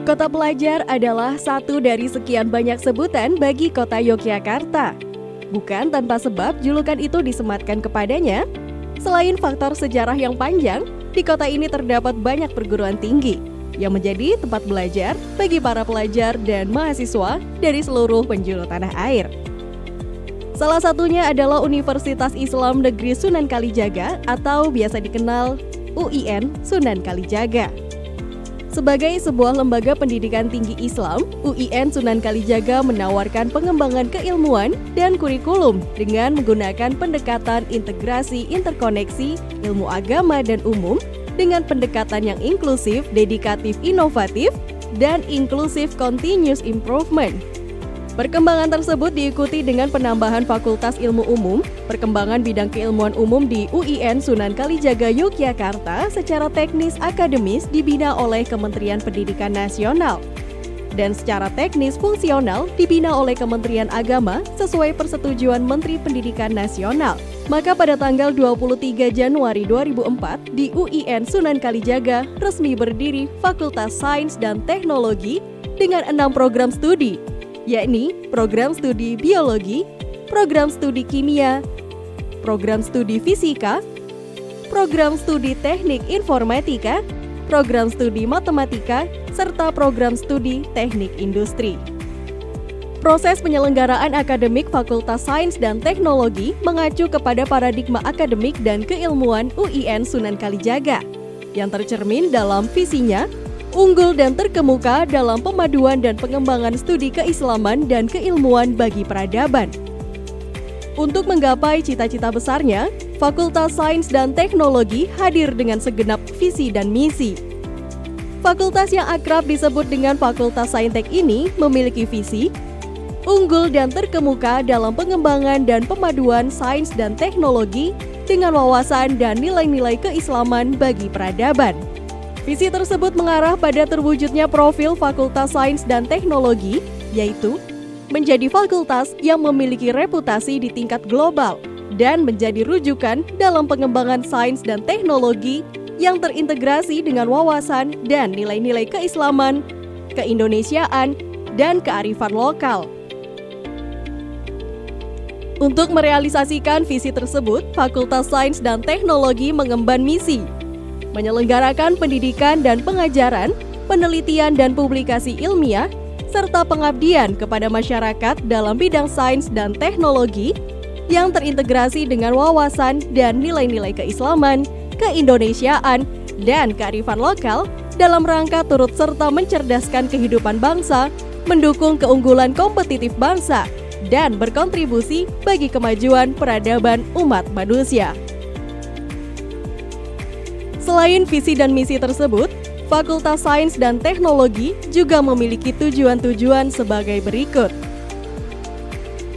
Kota Pelajar adalah satu dari sekian banyak sebutan bagi kota Yogyakarta. Bukan tanpa sebab julukan itu disematkan kepadanya. Selain faktor sejarah yang panjang, di kota ini terdapat banyak perguruan tinggi yang menjadi tempat belajar bagi para pelajar dan mahasiswa dari seluruh penjuru tanah air. Salah satunya adalah Universitas Islam Negeri Sunan Kalijaga atau biasa dikenal UIN Sunan Kalijaga. Sebagai sebuah lembaga pendidikan tinggi Islam, UIN Sunan Kalijaga menawarkan pengembangan keilmuan dan kurikulum dengan menggunakan pendekatan integrasi interkoneksi ilmu agama dan umum dengan pendekatan yang inklusif, dedikatif, inovatif, dan inklusif continuous improvement. Perkembangan tersebut diikuti dengan penambahan Fakultas Ilmu Umum, perkembangan bidang keilmuan umum di UIN Sunan Kalijaga Yogyakarta secara teknis akademis dibina oleh Kementerian Pendidikan Nasional, dan secara teknis fungsional dibina oleh Kementerian Agama sesuai persetujuan Menteri Pendidikan Nasional. Maka pada tanggal 23 Januari 2004 di UIN Sunan Kalijaga resmi berdiri Fakultas Sains dan Teknologi dengan 6 program studi, yakni program studi biologi, program studi kimia, program studi fisika, program studi teknik informatika, program studi matematika, serta program studi teknik industri. Proses penyelenggaraan akademik Fakultas Sains dan Teknologi mengacu kepada paradigma akademik dan keilmuan UIN Sunan Kalijaga yang tercermin dalam visinya unggul dan terkemuka dalam pemaduan dan pengembangan studi keislaman dan keilmuan bagi peradaban. Untuk menggapai cita-cita besarnya, Fakultas Sains dan Teknologi hadir dengan segenap visi dan misi. Fakultas yang akrab disebut dengan Fakultas Saintek ini memiliki visi unggul dan terkemuka dalam pengembangan dan pemaduan sains dan teknologi dengan wawasan dan nilai-nilai keislaman bagi peradaban. Visi tersebut mengarah pada terwujudnya profil Fakultas Sains dan Teknologi, yaitu menjadi fakultas yang memiliki reputasi di tingkat global dan menjadi rujukan dalam pengembangan sains dan teknologi yang terintegrasi dengan wawasan dan nilai-nilai keislaman, keindonesiaan, dan kearifan lokal. Untuk merealisasikan visi tersebut, Fakultas Sains dan Teknologi mengemban misi menyelenggarakan pendidikan dan pengajaran, penelitian dan publikasi ilmiah, serta pengabdian kepada masyarakat dalam bidang sains dan teknologi yang terintegrasi dengan wawasan dan nilai-nilai keislaman, keindonesiaan, dan kearifan lokal dalam rangka turut serta mencerdaskan kehidupan bangsa, mendukung keunggulan kompetitif bangsa, dan berkontribusi bagi kemajuan peradaban umat manusia. Selain visi dan misi tersebut, Fakultas Sains dan Teknologi juga memiliki tujuan-tujuan sebagai berikut.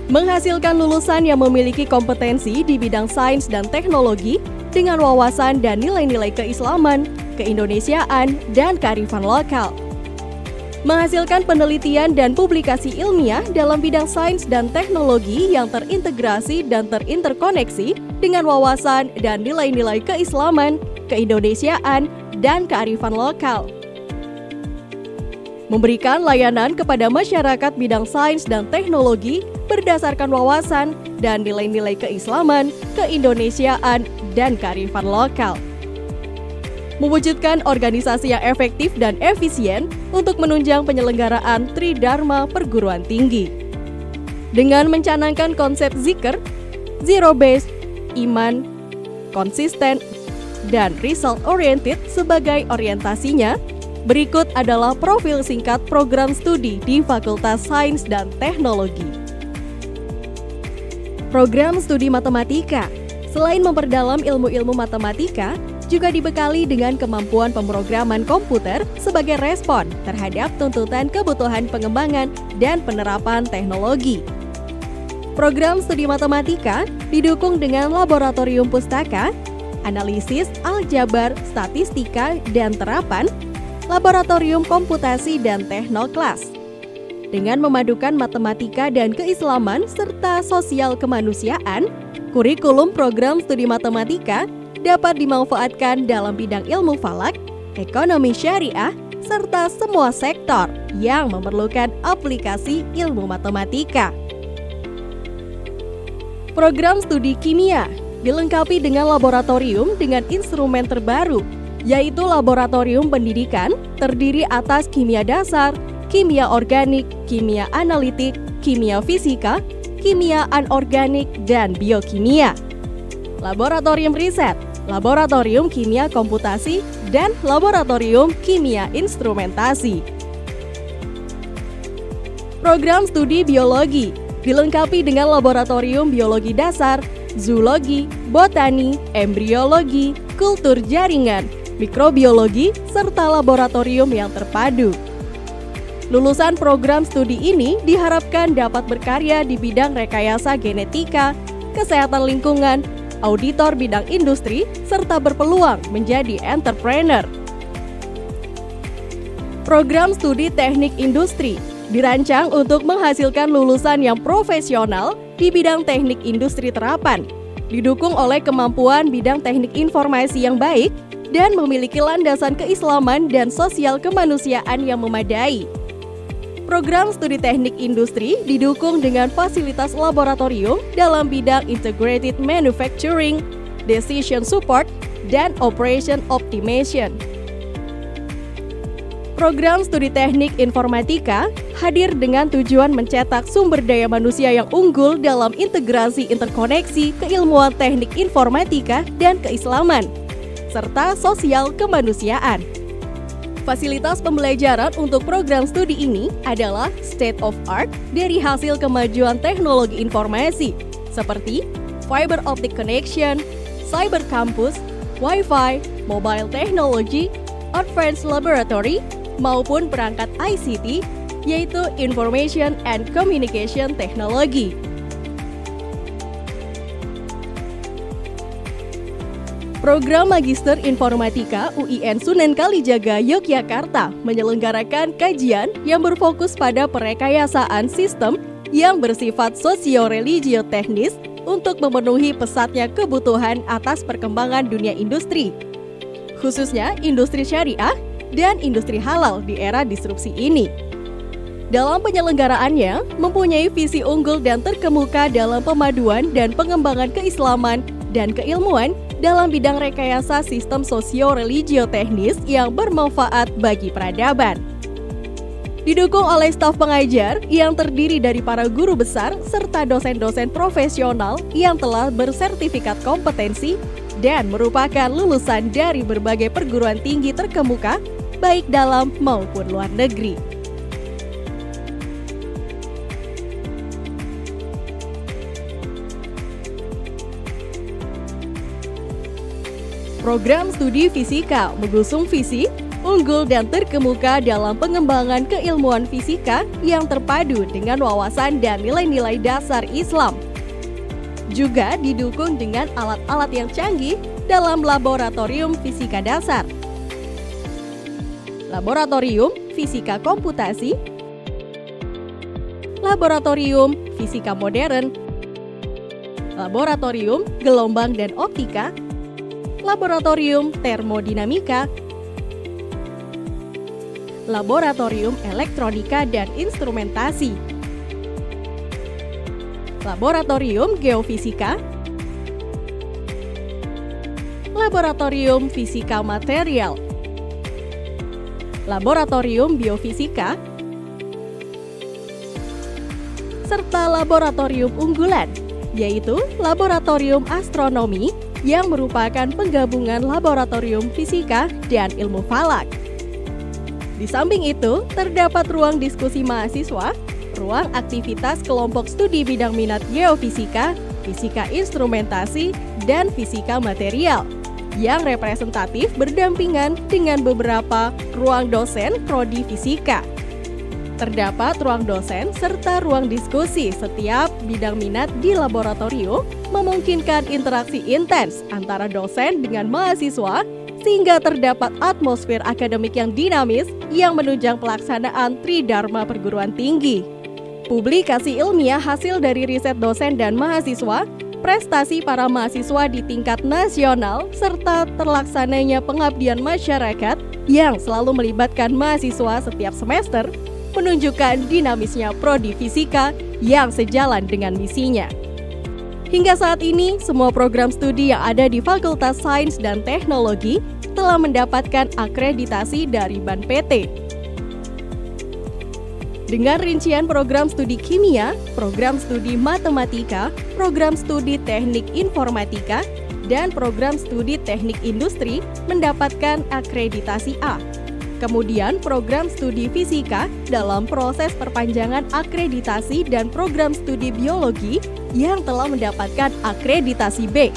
Menghasilkan lulusan yang memiliki kompetensi di bidang sains dan teknologi dengan wawasan dan nilai-nilai keislaman, keindonesiaan, dan kearifan lokal. Menghasilkan penelitian dan publikasi ilmiah dalam bidang sains dan teknologi yang terintegrasi dan terinterkoneksi dengan wawasan dan nilai-nilai keislaman, keindonesiaan, dan kearifan lokal. Memberikan layanan kepada masyarakat bidang sains dan teknologi berdasarkan wawasan dan nilai-nilai keislaman, keindonesiaan, dan kearifan lokal. Mewujudkan organisasi yang efektif dan efisien untuk menunjang penyelenggaraan Tridharma perguruan tinggi. Dengan mencanangkan konsep zikr, zero base, iman, konsisten, dan result-oriented sebagai orientasinya, berikut adalah profil singkat program studi di Fakultas Sains dan Teknologi. Program studi matematika, selain memperdalam ilmu-ilmu matematika, juga dibekali dengan kemampuan pemrograman komputer sebagai respon terhadap tuntutan kebutuhan pengembangan dan penerapan teknologi. Program studi matematika didukung dengan laboratorium pustaka, analisis, aljabar, statistika, dan terapan, laboratorium komputasi dan teknoklas. Dengan memadukan matematika dan keislaman serta sosial kemanusiaan, kurikulum program studi matematika dapat dimanfaatkan dalam bidang ilmu falak, ekonomi syariah, serta semua sektor yang memerlukan aplikasi ilmu matematika. Program studi kimia dilengkapi dengan laboratorium dengan instrumen terbaru, yaitu laboratorium pendidikan terdiri atas kimia dasar, kimia organik, kimia analitik, kimia fisika, kimia anorganik, dan biokimia. Laboratorium riset, laboratorium kimia komputasi, dan laboratorium kimia instrumentasi. Program studi biologi dilengkapi dengan laboratorium biologi dasar, zoologi, botani, embriologi, kultur jaringan, mikrobiologi, serta laboratorium yang terpadu. Lulusan program studi ini diharapkan dapat berkarya di bidang rekayasa genetika, kesehatan lingkungan, auditor bidang industri, serta berpeluang menjadi entrepreneur. Program studi teknik industri dirancang untuk menghasilkan lulusan yang profesional di bidang teknik industri terapan, didukung oleh kemampuan bidang teknik informasi yang baik, dan memiliki landasan keislaman dan sosial kemanusiaan yang memadai. Program studi teknik industri didukung dengan fasilitas laboratorium dalam bidang integrated manufacturing, decision support, dan operation optimization. Program studi teknik informatika hadir dengan tujuan mencetak sumber daya manusia yang unggul dalam integrasi interkoneksi keilmuan teknik informatika dan keislaman, serta sosial kemanusiaan. Fasilitas pembelajaran untuk program studi ini adalah state of art dari hasil kemajuan teknologi informasi seperti fiber optic connection, cyber campus, Wi-Fi, mobile technology, advanced laboratory, maupun perangkat ICT, yaitu Information and Communication Technology. Program Magister Informatika UIN Sunan Kalijaga, Yogyakarta menyelenggarakan kajian yang berfokus pada perekayasaan sistem yang bersifat sosio-religio-teknis untuk memenuhi pesatnya kebutuhan atas perkembangan dunia industri, khususnya industri syariah dan industri halal di era disrupsi ini. Dalam penyelenggaraannya, mempunyai visi unggul dan terkemuka dalam pemaduan dan pengembangan keislaman dan keilmuan dalam bidang rekayasa sistem sosio-religio-teknis yang bermanfaat bagi peradaban. Didukung oleh staf pengajar yang terdiri dari para guru besar serta dosen-dosen profesional yang telah bersertifikat kompetensi dan merupakan lulusan dari berbagai perguruan tinggi terkemuka, baik dalam maupun luar negeri. Program studi fisika mengusung visi unggul dan terkemuka dalam pengembangan keilmuan fisika yang terpadu dengan wawasan dan nilai-nilai dasar Islam. Juga didukung dengan alat-alat yang canggih dalam laboratorium fisika dasar, laboratorium fisika komputasi, laboratorium fisika modern, laboratorium gelombang dan optika, laboratorium termodinamika, laboratorium elektronika dan instrumentasi, laboratorium geofisika, laboratorium fisika material, laboratorium biofisika, serta laboratorium unggulan, yaitu laboratorium astronomi yang merupakan penggabungan laboratorium fisika dan ilmu falak. Di samping itu, terdapat ruang diskusi mahasiswa, ruang aktivitas kelompok studi bidang minat geofisika, fisika instrumentasi, dan fisika material, yang representatif berdampingan dengan beberapa ruang dosen prodi fisika. Terdapat ruang dosen serta ruang diskusi setiap bidang minat di laboratorium, memungkinkan interaksi intens antara dosen dengan mahasiswa sehingga terdapat atmosfer akademik yang dinamis yang menunjang pelaksanaan tridharma perguruan tinggi. Publikasi ilmiah hasil dari riset dosen dan mahasiswa, prestasi para mahasiswa di tingkat nasional, serta terlaksananya pengabdian masyarakat yang selalu melibatkan mahasiswa setiap semester, menunjukkan dinamisnya Prodi Fisika yang sejalan dengan misinya. Hingga saat ini, semua program studi yang ada di Fakultas Sains dan Teknologi telah mendapatkan akreditasi dari BAN PT. Dengan rincian program studi kimia, program studi matematika, program studi teknik informatika, dan program studi teknik industri mendapatkan akreditasi A. Kemudian program studi fisika dalam proses perpanjangan akreditasi dan program studi biologi yang telah mendapatkan akreditasi B.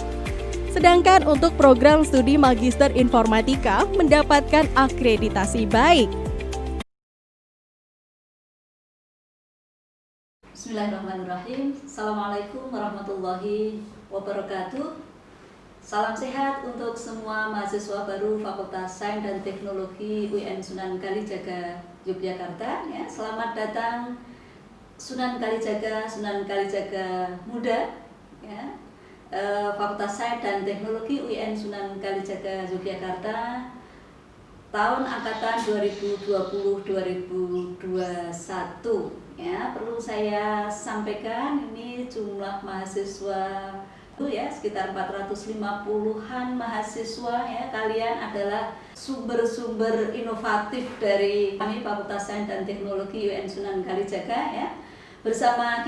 Sedangkan untuk program studi magister informatika mendapatkan akreditasi baik. Bismillahirrahmanirrahim. Assalamualaikum warahmatullahi wabarakatuh. Salam sehat untuk semua mahasiswa baru Fakultas Sains dan Teknologi UIN Sunan Kalijaga, Yogyakarta. Ya, selamat datang Sunan Kalijaga Muda. Ya. Fakultas Sains dan Teknologi UIN Sunan Kalijaga, Yogyakarta. Tahun angkatan 2020-2021. Ya, perlu saya sampaikan ini jumlah mahasiswa ya sekitar 450-an mahasiswa ya. Kalian adalah sumber-sumber inovatif dari kami Fakultas Sains dan Teknologi UIN Sunan Kalijaga ya. Bersama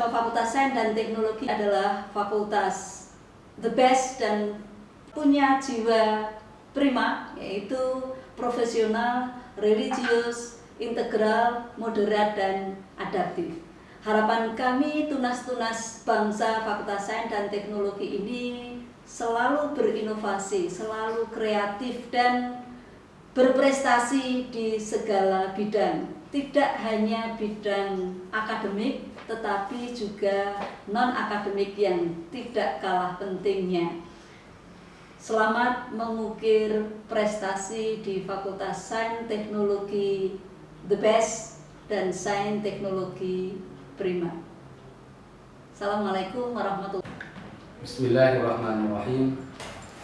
Fakultas Sains dan Teknologi adalah fakultas the best dan punya jiwa prima, yaitu profesional, religius, integral, moderat, dan adaptif. Harapan kami tunas-tunas bangsa Fakultas Sains dan Teknologi ini selalu berinovasi, selalu kreatif dan berprestasi di segala bidang. Tidak hanya bidang akademik, tetapi juga non-akademik yang tidak kalah pentingnya. Selamat mengukir prestasi di Fakultas Sains Teknologi the best dan Sains Teknologi prima. Assalamualaikum warahmatullahi wabarakatuh. Bismillahirrahmanirrahim.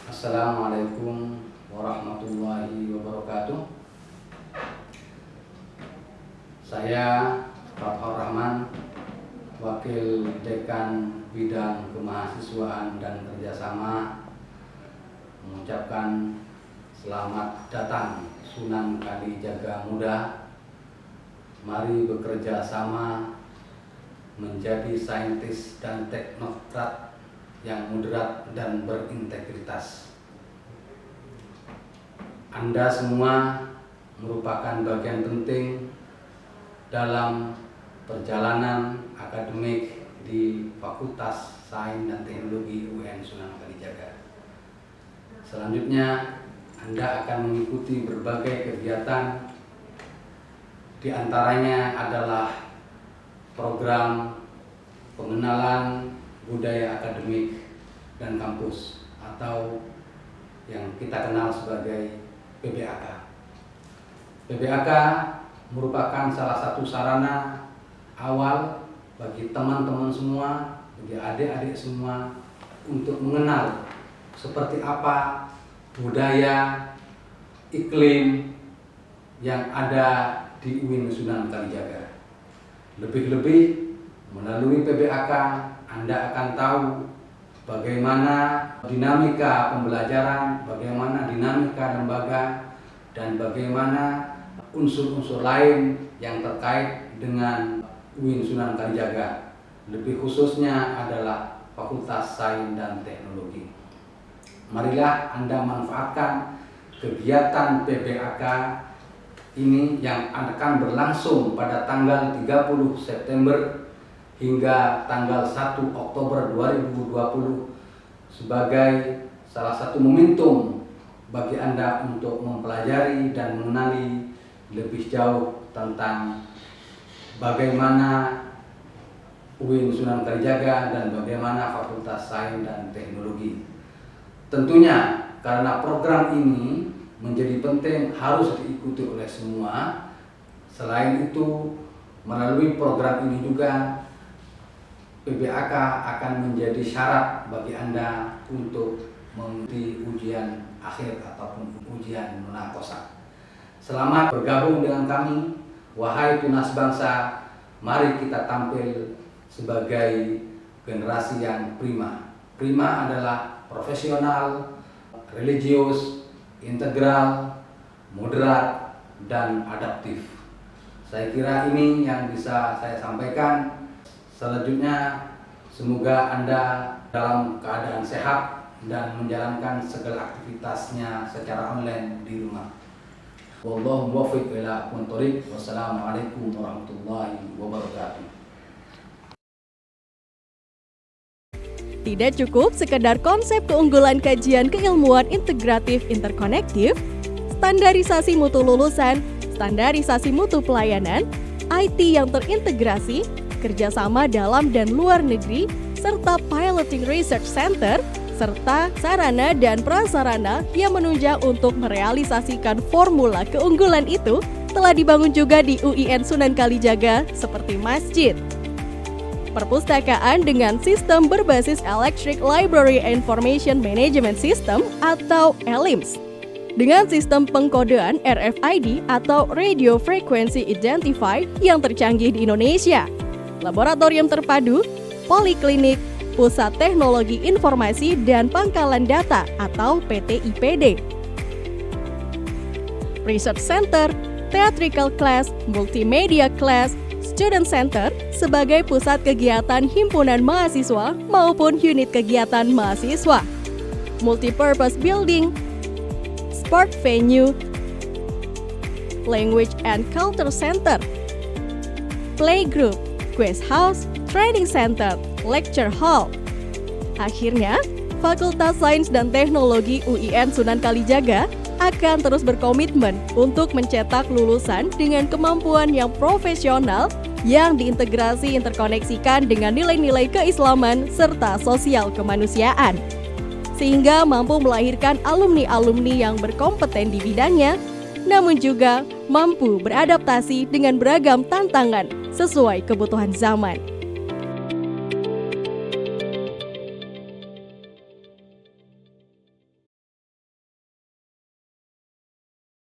Assalamualaikum warahmatullahi wabarakatuh. Saya Fathur Rahman, Wakil Dekan Bidang Kemahasiswaan dan Kerjasama, mengucapkan selamat datang Sunan Kalijaga Muda. Mari bekerja sama menjadi saintis dan teknokrat yang moderat dan berintegritas. Anda semua merupakan bagian penting dalam perjalanan akademik di Fakultas Sains dan Teknologi UIN Sunan Kalijaga. Selanjutnya, Anda akan mengikuti berbagai kegiatan. Di antaranya adalah program pengenalan budaya akademik dan kampus atau yang kita kenal sebagai PBAK. PBAK merupakan salah satu sarana awal bagi teman-teman semua, bagi adik-adik semua untuk mengenal seperti apa budaya, iklim yang ada di UIN Sunan Kalijaga. Lebih-lebih melalui PBAK Anda akan tahu bagaimana dinamika pembelajaran, bagaimana dinamika lembaga, dan bagaimana unsur-unsur lain yang terkait dengan UIN Sunan Kalijaga. Lebih khususnya adalah Fakultas Sains dan Teknologi. Marilah Anda manfaatkan kegiatan PBAK ini yang akan berlangsung pada tanggal 30 September hingga tanggal 1 Oktober 2020 sebagai salah satu momentum bagi Anda untuk mempelajari dan mengenali lebih jauh tentang bagaimana UIN Sunan Kalijaga dan bagaimana Fakultas Sains dan Teknologi. Tentunya karena program ini menjadi penting harus diikuti oleh semua. Selain itu, melalui program ini juga PBAK akan menjadi syarat bagi Anda untuk mengikuti ujian akhir ataupun ujian munakosa. Selamat bergabung dengan kami, wahai tunas bangsa. Mari kita tampil sebagai generasi yang prima. Prima adalah profesional, religius, integral, moderat, dan adaptif. Saya kira ini yang bisa saya sampaikan. Selanjutnya, semoga Anda dalam keadaan sehat dan menjalankan segala aktivitasnya secara online di rumah. Wallahu muwaffiq ila aqwamit thoriq. Wassalamualaikum warahmatullahi wabarakatuh. Tidak cukup sekedar konsep keunggulan kajian keilmuan integratif interkonektif, standarisasi mutu lulusan, standarisasi mutu pelayanan, IT yang terintegrasi, kerjasama dalam dan luar negeri, serta piloting research center, serta sarana dan prasarana yang menunjang untuk merealisasikan formula keunggulan itu telah dibangun juga di UIN Sunan Kalijaga seperti masjid, perpustakaan dengan sistem berbasis Electric Library Information Management System atau ELIMS, dengan sistem pengkodean RFID atau Radio Frequency Identify yang tercanggih di Indonesia, laboratorium terpadu, poliklinik, Pusat Teknologi Informasi dan Pangkalan Data atau PT-IPD, Research Center, Theatrical Class, Multimedia Class, Student Center sebagai pusat kegiatan himpunan mahasiswa maupun unit kegiatan mahasiswa, Multipurpose Building, Sport Venue, Language and Culture Center, Playgroup, Quiz House, Training Center, Lecture Hall. Akhirnya, Fakultas Sains dan Teknologi UIN Sunan Kalijaga akan terus berkomitmen untuk mencetak lulusan dengan kemampuan yang profesional yang diintegrasi interkoneksikan dengan nilai-nilai keislaman serta sosial kemanusiaan, sehingga mampu melahirkan alumni-alumni yang berkompeten di bidangnya, namun juga mampu beradaptasi dengan beragam tantangan sesuai kebutuhan zaman.